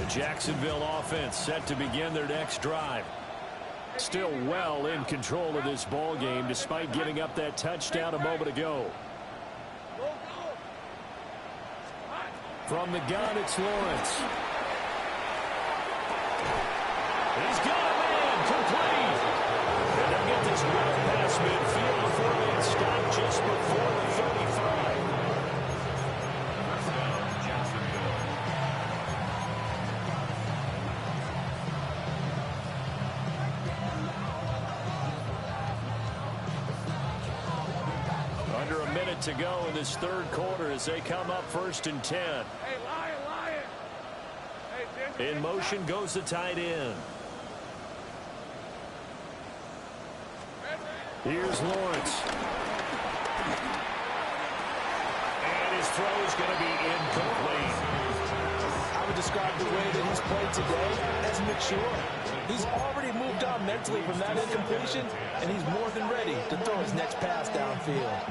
Jacksonville offense set to begin their next drive. Still well in control of this ball game despite giving up that touchdown a moment ago. From the gun, it's Lawrence. He's got a man complete. And they'll get this well past midfield before they stop just before the 35. Under a minute to go in this third quarter as they come up 1st and 10. Hey, Lion. Hey, in motion goes the tight end. Here's Lawrence. And his throw is going to be incomplete. I would describe the way that he's played today as mature. He's already moved on mentally from that incompletion, and he's more than ready to throw his next pass downfield.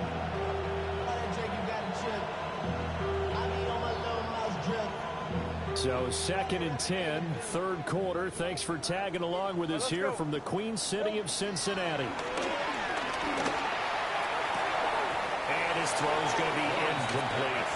So 2nd and 10, third quarter. Thanks for tagging along with us here from the Queen City of Cincinnati. And his throw is going to be incomplete.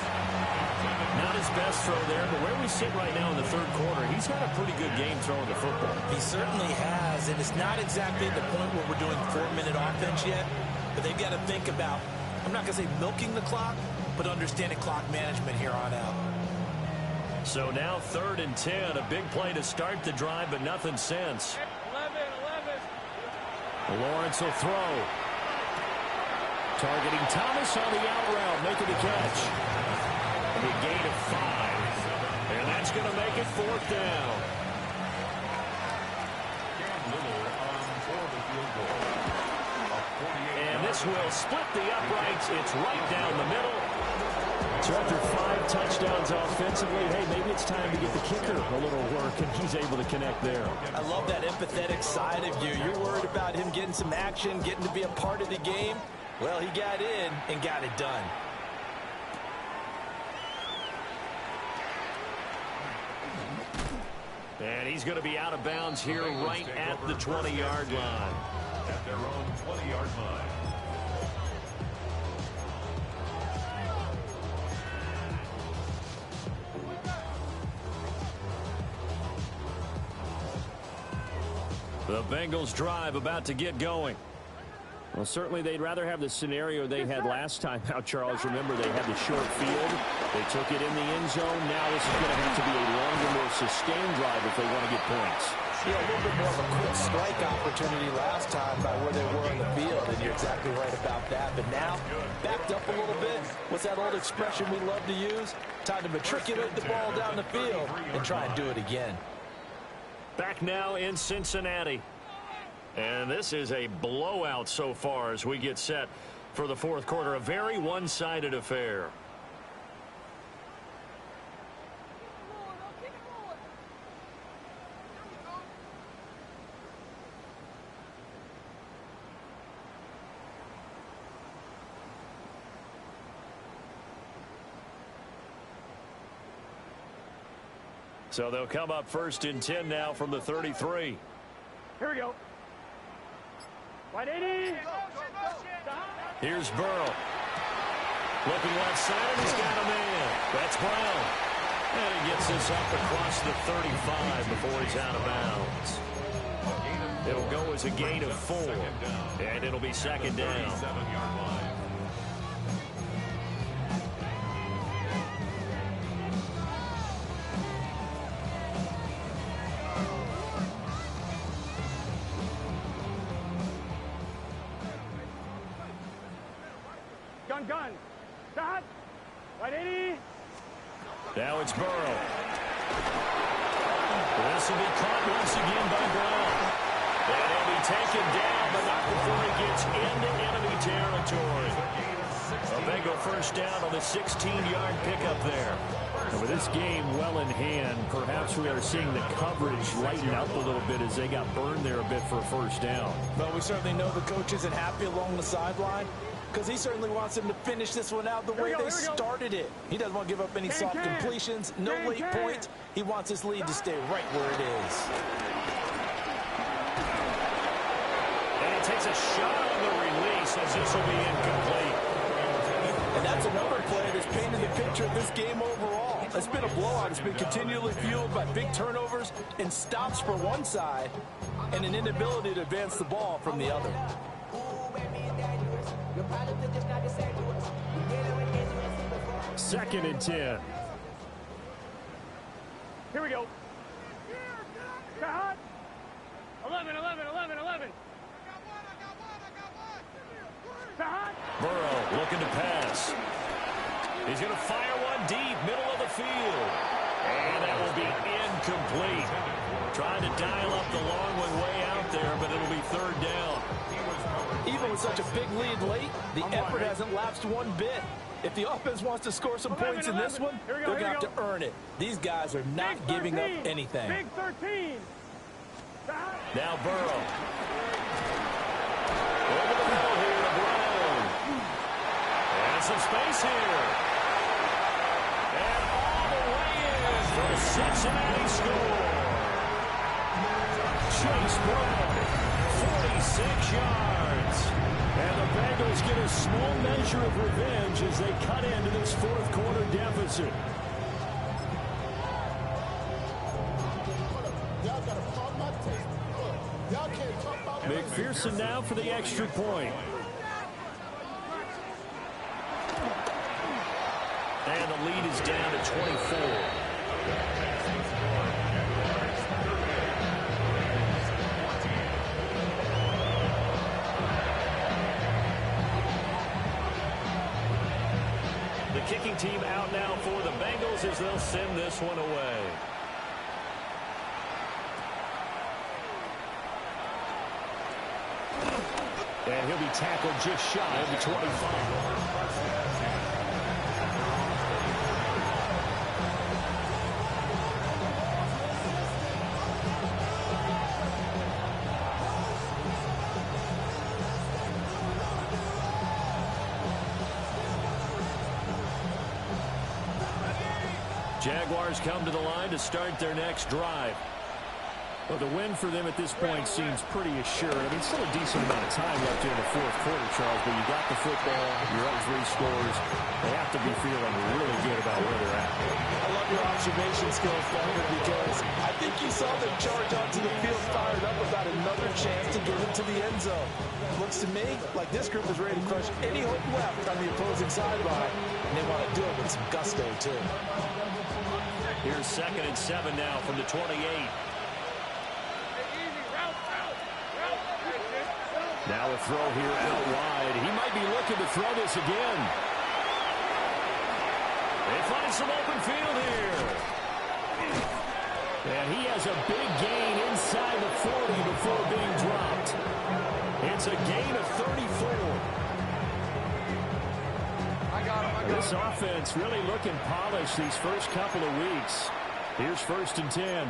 Not his best throw there, but where we sit right now in the third quarter, he's had a pretty good game throwing the football. He certainly has, and it's not exactly at the point where we're doing 4-minute offense yet, but they've got to think about, I'm not going to say milking the clock, but understanding clock management here on out. So now 3rd and 10, a big play to start the drive, but nothing since. 11. Lawrence will throw. Targeting Thomas on the out route, making the catch. A gain of 5. And that's going to make it 4th down. And this will split the uprights. It's right down the middle. So after 5 touchdowns offensively, hey, maybe it's time to get the kicker a little work, and he's able to connect there. I love that empathetic side of you. You're worried about him getting some action, getting to be a part of the game. Well, he got in and got it done. And he's going to be out of bounds here right at the 20-yard line. At their own 20-yard line. The Bengals drive about to get going. Well, certainly they'd rather have the scenario they had last time out, Charles. Remember, they had the short field. They took it in the end zone. Now this is going to have to be a longer, more sustained drive if they want to get points. Yeah, a little bit more of a quick strike opportunity last time by where they were on the field, and you're exactly right about that. But now, backed up a little bit. What's that old expression we love to use? Time to matriculate the ball down the field and try and do it again. Back now in Cincinnati. And this is a blowout so far as we get set for the fourth quarter. A very one-sided affair. So they'll come up 1st and 10 now from the 33. Here we go. 180. Here's Burrow. Looking left side, and he's got a man. That's Brown. And he gets this up across the 35 before he's out of bounds. It'll go as a gain of 4. And it'll be 2nd down. gun. Stop. 180. Now it's Burrow. This will be caught once again by Brown. And he'll be taken down, but not before he gets into enemy territory. A Bengal first down on the 16-yard pickup there. And with this game well in hand, perhaps we are seeing the coverage lighten up a little bit as they got burned there a bit for a first down. Well, we certainly know the coach isn't happy along the sideline because he certainly wants them to finish this one out the way they started it. He doesn't want to give up any soft completions, no late points. He wants his lead to stay right where it is. And he takes a shot on the release as this will be incomplete. And that's another play that's painted the picture of this game overall. It's been a blowout. It's been continually fueled by big turnovers and stops for one side and an inability to advance the ball from the other. Second and 10. Here we go. Hot. 11. Burrow looking to pass. He's going to fire one deep, middle of the field. And that will be incomplete. Trying to dial up the long one way out there, but it'll be third down. Even with such a big lead late, the effort hasn't lapsed one bit. If the offense wants to score some points in this one, they're going to have to earn it. These guys are not giving up anything. Big 13. Now Burrow. Over the middle here to Brown. And some space here. And all the way in for the Cincinnati score. Chase Brown, 46 yards. And the Bengals get a small measure of revenge as they cut into this fourth quarter deficit. McPherson now for the extra point. And the lead is down to 24. The kicking team out now for the Bengals as they'll send this one away. And he'll be tackled just shy of the 25. Jaguars come to the line to start their next drive. Well, the win for them at this point seems pretty assured. I mean, still a decent amount of time left in the fourth quarter, Charles, but you got the football, you're up 3 scores. They have to be feeling really good about where they're at. I love your observation skills, Thunder, because I think you saw them charge onto the field fired up about another chance to get into the end zone. Looks to me like this group is ready to crush any hope left on the opposing sideline, and they want to do it with some gusto, too. Here's 2nd and 7 now from the 28. Now a throw here out wide. He might be looking to throw this again. They find some open field here. And he has a big gain inside the 40 before being dropped. It's a gain of 34. This offense really looking polished these first couple of weeks. Here's 1st and 10.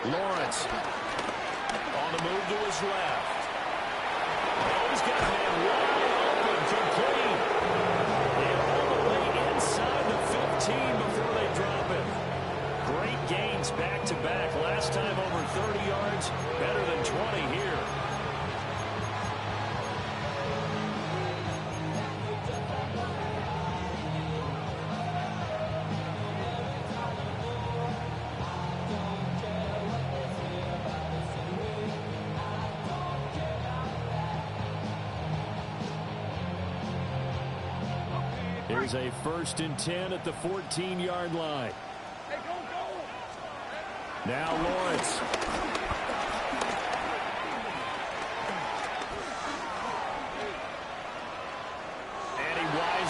Lawrence on the move to his left. Oh, he's got a man wide open, complete. And all the way inside the 15 before they drop it. Great gains back-to-back. Last time over 30 yards, better than 20 here. Here's a 1st and 10 at the 14-yard line. Now Lawrence.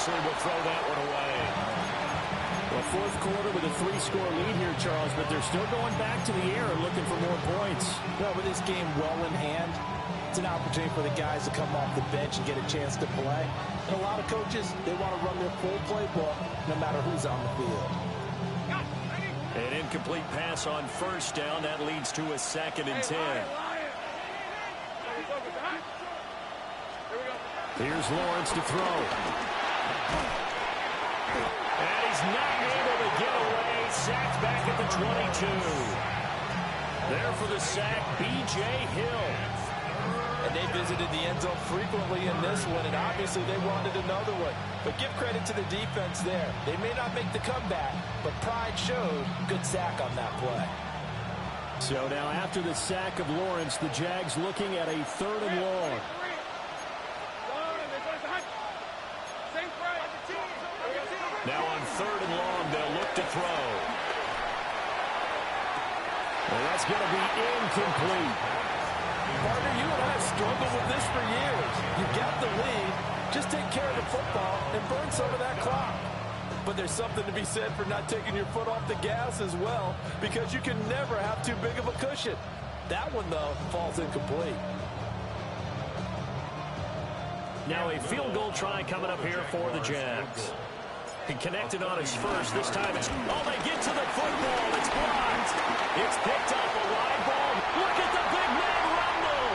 eventually will throw that one away. Well, fourth quarter with a 3-score lead here, Charles, but they're still going back to the air and looking for more points. Well, with this game well in hand, it's an opportunity for the guys to come off the bench and get a chance to play. And a lot of coaches, they want to run their full playbook no matter who's on the field. An incomplete pass on first down. That leads to a 2nd and 10. Here's Lawrence to throw. And he's not able to get away. Sacked back at the 22. There for the sack, B.J. Hill. And they visited the end zone frequently in this one, and obviously they wanted another one. But give credit to the defense there. They may not make the comeback, but pride showed. Good sack on that play. So now after the sack of Lawrence, the Jags looking at a 3rd and long. Now on 3rd and long, they'll look to throw. And that's going to be incomplete. Partner, you and I have struggled with this for years. You got the lead. Just take care of the football and burn some of that clock. But there's something to be said for not taking your foot off the gas as well, because you can never have too big of a cushion. That one, though, falls incomplete. Now a field goal try coming up here for the Jags. He connected on his first. This time it's, they get to the football. It's blocked. It's picked up, a wide ball. Look at the big man rumble.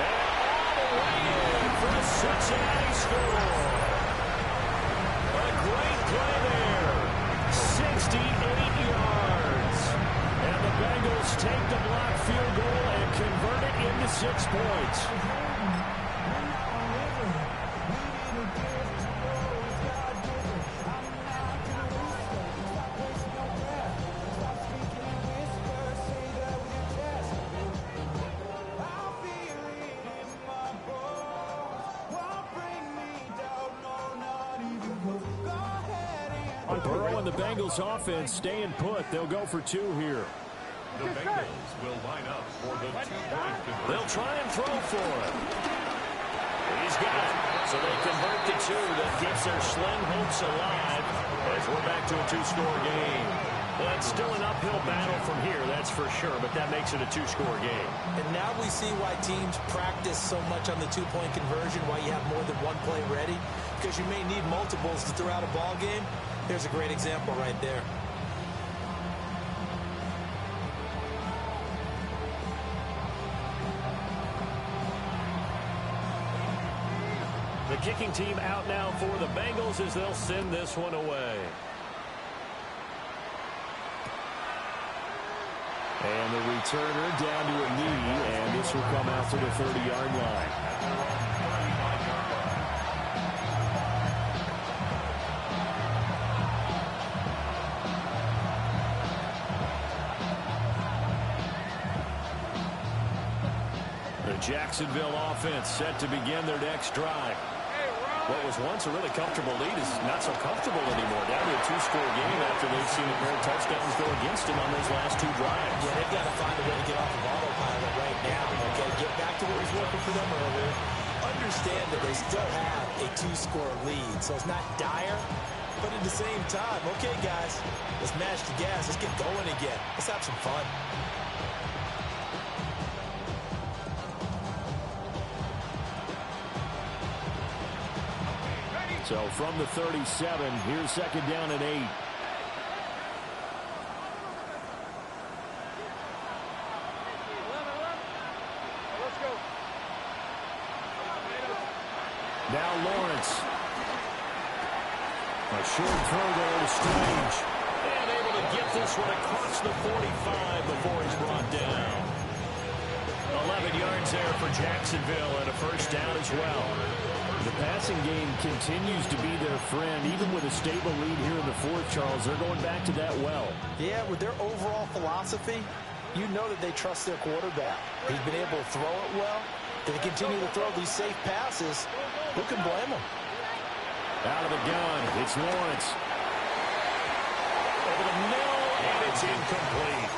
And all the way in for a Cincinnati score. A great play there. 68 yards. And the Bengals take the block field goal and convert it into 6 points. Burrow and the Bengals offense staying put. They'll go for 2 here. The Bengals will line up for the 2-point conversion. They'll try and throw for it. He's got it. So they convert the 2. That keeps their slim hopes alive as we're back to a 2-score game. Well, it's still an uphill battle from here, that's for sure, but that makes it a 2-score game. And now we see why teams practice so much on the 2-point conversion, why you have more than one play ready, because you may need multiples to throw out a ball game. Here's a great example right there. The kicking team out now for the Bengals as they'll send this one away. And the returner down to a knee, and this will come out to the 30-yard line. The Jacksonville offense set to begin their next drive. What was once a really comfortable lead is not so comfortable anymore. Down to a 2-score game after they've seen a pair of touchdowns go against them on those last 2 drives. Yeah, they've got to find a way to get off of autopilot right now. Okay, get back to what was working for them earlier. Understand that they still have a 2-score lead, so it's not dire. But at the same time, okay, guys, let's mash the gas. Let's get going again. Let's have some fun. So from the 37, here's 2nd down and 8. Now Lawrence. A short throw there to Strange. And able to get this one across the 45 before he's brought down. 11 yards there for Jacksonville and a first down as well. The passing game continues to be their friend. Even with a stable lead here in the 4th, Charles, they're going back to that well. Yeah, with their overall philosophy, you know that they trust their quarterback. He's been able to throw it well. They continue to throw these safe passes. Who can blame them? Out of the gun, it's Lawrence. Over the middle, and it's incomplete.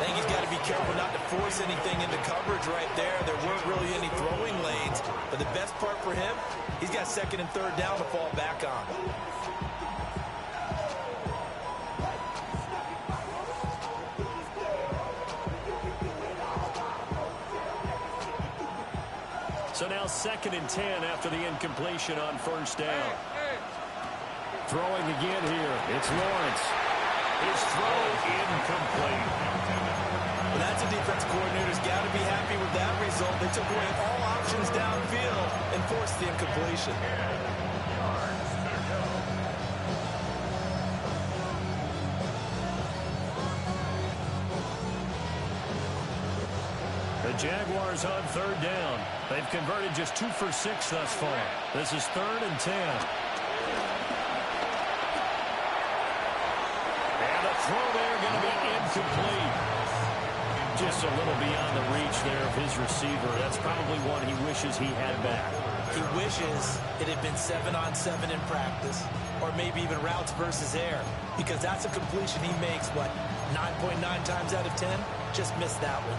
I think he's got to be careful not to force anything into coverage right there. There weren't really any throwing lanes. But the best part for him, he's got second and third down to fall back on. So now 2nd and 10 after the incompletion on first down. Throwing again here. It's Lawrence. His throw incomplete. Well, that's a defense coordinator's got to be happy with that result. They took away all options downfield and forced the incompletion. The Jaguars on third down. They've converted just 2 for 6 thus far. This is 3rd and 10. And the throw there going to be incomplete. Just a little beyond the reach there of his receiver. That's probably one he wishes he had back. He wishes it had been 7-on-7 in practice, or maybe even routes versus air, because that's a completion he makes, 9.9 times out of 10? Just missed that one.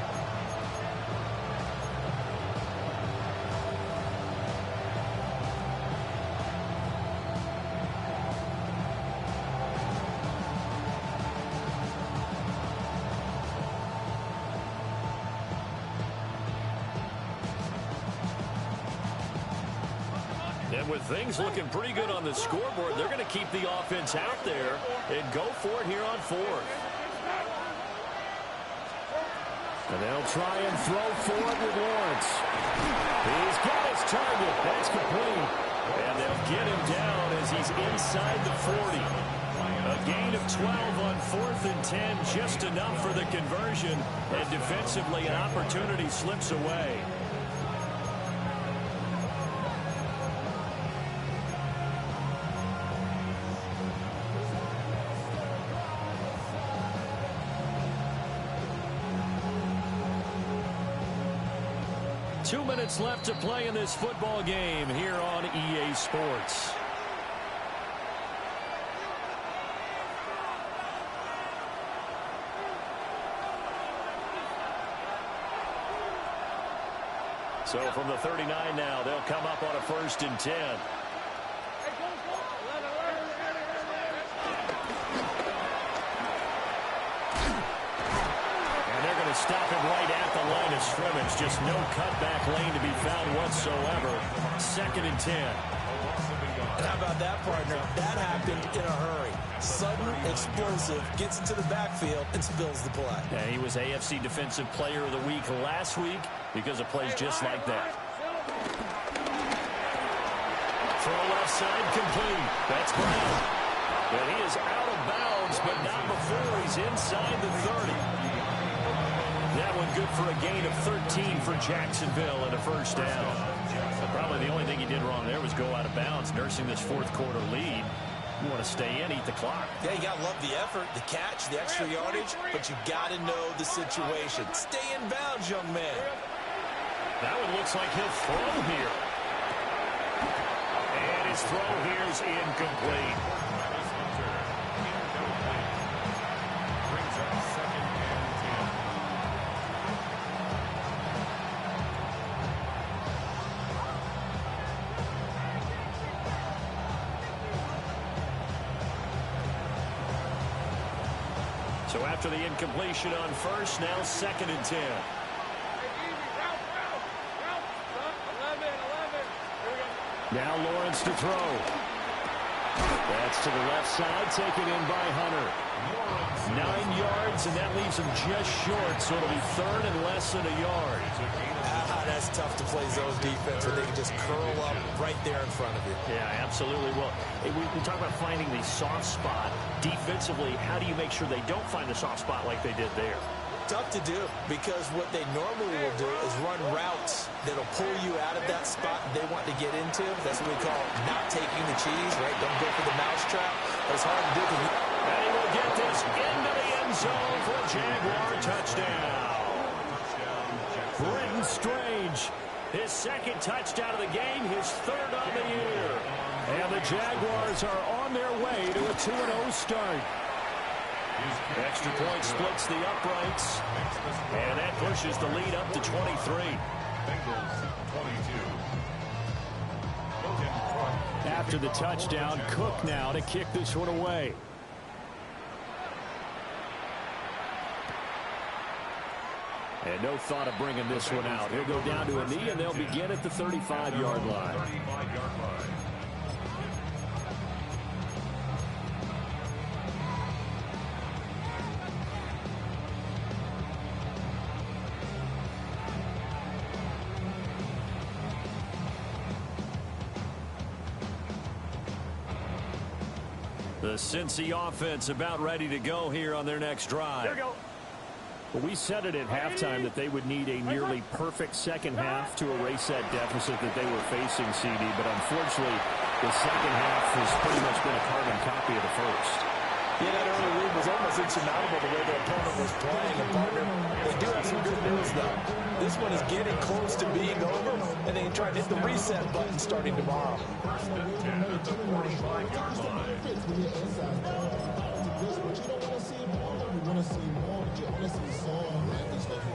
And with things looking pretty good on the scoreboard, they're going to keep the offense out there and go for it here on 4th. And they'll try and throw for it with Lawrence. He's got his target. That's complete. And they'll get him down as he's inside the 40. A gain of 12 on 4th and 10, just enough for the conversion. And defensively, an opportunity slips away. Two minutes left to play in this football game here on EA Sports. So from the 39 now, they'll come up on a 1st and 10. Stop him right at the line of scrimmage. Just no cutback lane to be found whatsoever. 2nd and 10. And how about that, partner? That happened in a hurry. Sudden, explosive, gets into the backfield and spills the play. And he was AFC Defensive Player of the Week last week because of plays just like that. Throw left side complete. That's Brown. But he is out of bounds, but not before he's inside the 30. That one good for a gain of 13 for Jacksonville and a 1st down. Probably the only thing he did wrong there was go out of bounds, nursing this 4th quarter lead. You want to stay in, eat the clock. Yeah, you got to love the effort, the catch, the extra yardage, but you got to know the situation. Stay in bounds, young man. That one looks like he'll throw here. And his throw here is incomplete. So after the incompletion on 1st, now 2nd and 10. Now Lawrence to throw. That's to the left side, taken in by Hunter. 9 yards, and that leaves him just short, so it'll be 3rd and less than a yard. That's tough to play zone defense when they can just curl up right there in front of you. Yeah, absolutely. Well, we talk about finding the soft spot. Defensively, how do you make sure they don't find the soft spot like they did there? Tough to do, because what they normally will do is run routes that'll pull you out of that spot they want to get into. That's what we call not taking the cheese, right? Don't go for the mousetrap. It's hard to do. And he will get this into the end zone for a Jaguar touchdown. Britton Strange, his 2nd touchdown of the game, his 3rd on the year. And the Jaguars are on their way to a 2-0 start. Extra point splits the uprights. And that pushes the lead up to 23. Bengals 22. After the touchdown, Cook now to kick this one away. And no thought of bringing this one out. He'll go down to a knee, and they'll begin at the 35-yard line. 35-yard line. The Cincy offense about ready to go here on their next drive. Here we go. Well, we said it at halftime that they would need a nearly perfect second half to erase that deficit that they were facing, CD. But unfortunately, the second half has pretty much been a carbon copy of the first. Yeah, that early lead was almost insurmountable the way their opponent was playing. And partner, they do have some good news, though. This one is getting close to being over, and they can try to hit the reset button starting tomorrow. First and 10 at the 45-yard line.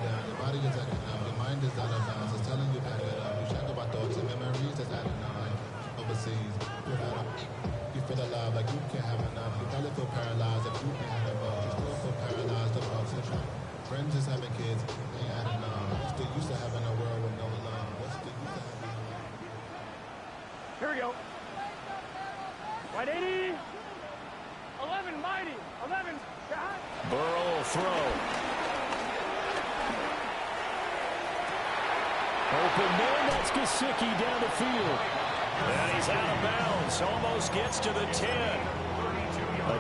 Your body is acting up, your mind is out of bounds, it's telling you back it up. You check about thoughts and memories that's adding up. Overseas, you feel alive like you can't have enough. You probably feel paralyzed if you can't have enough. You still feel paralyzed about syndrome. Friends is having kids, ain't adding up. What's the use of having a world with no love? What's the use of having Here we go. Right 80. 11, mighty. 11. God. Burrow will throw. Open man, that's Gesicki down the field. And he's out of bounds. Almost gets to the 10.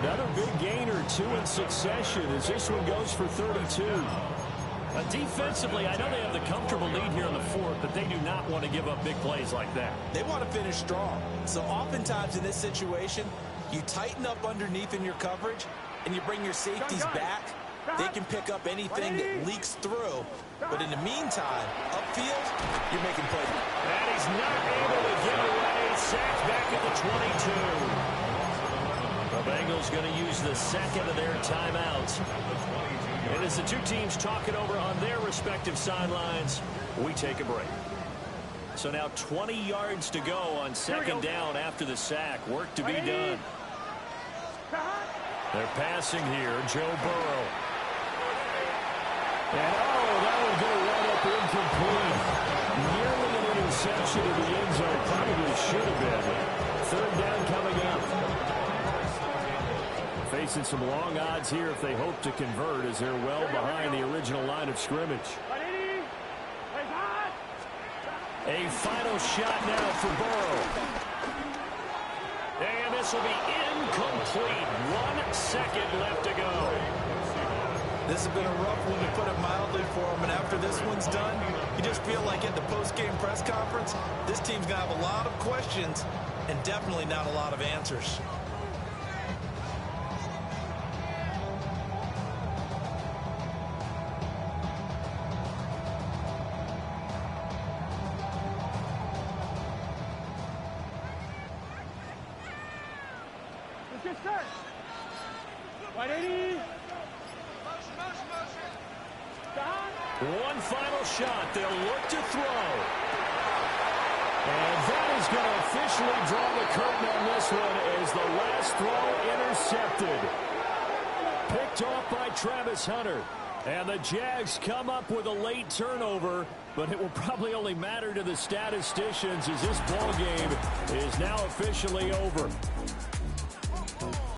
Another big gain or two in succession as this one goes for 32. Defensively, I know they have the comfortable lead here in the fourth, but they do not want to give up big plays like that. They want to finish strong. So oftentimes in this situation, you tighten up underneath in your coverage, and you bring your safeties back. They can pick up anything that leaks through. But in the meantime, upfield, you're making plays. And he's not able to get away. Sacked back at the 22. The Bengals going to use the second of their timeouts. And as the two teams talking over on their respective sidelines, we take a break. So now 20 yards to go on second down after the sack. Work to be done. They're passing here. Joe Burrow. And that will go right up incomplete. Nearly an interception in the end zone. Probably should have been. Third down coming up. Facing some long odds here if they hope to convert as they're well behind the original line of scrimmage. A final shot now for Burrow. And this will be incomplete. 1 second left to go. This has been a rough one, to put it mildly, for them. And after this one's done, you just feel like at the post-game press conference, this team's going to have a lot of questions and definitely not a lot of answers. One final shot. They'll look to throw. And that is going to officially draw the curtain on this one as the last throw intercepted. Picked off by Travis Hunter. And the Jags come up with a late turnover, but it will probably only matter to the statisticians as this ball game is now officially over.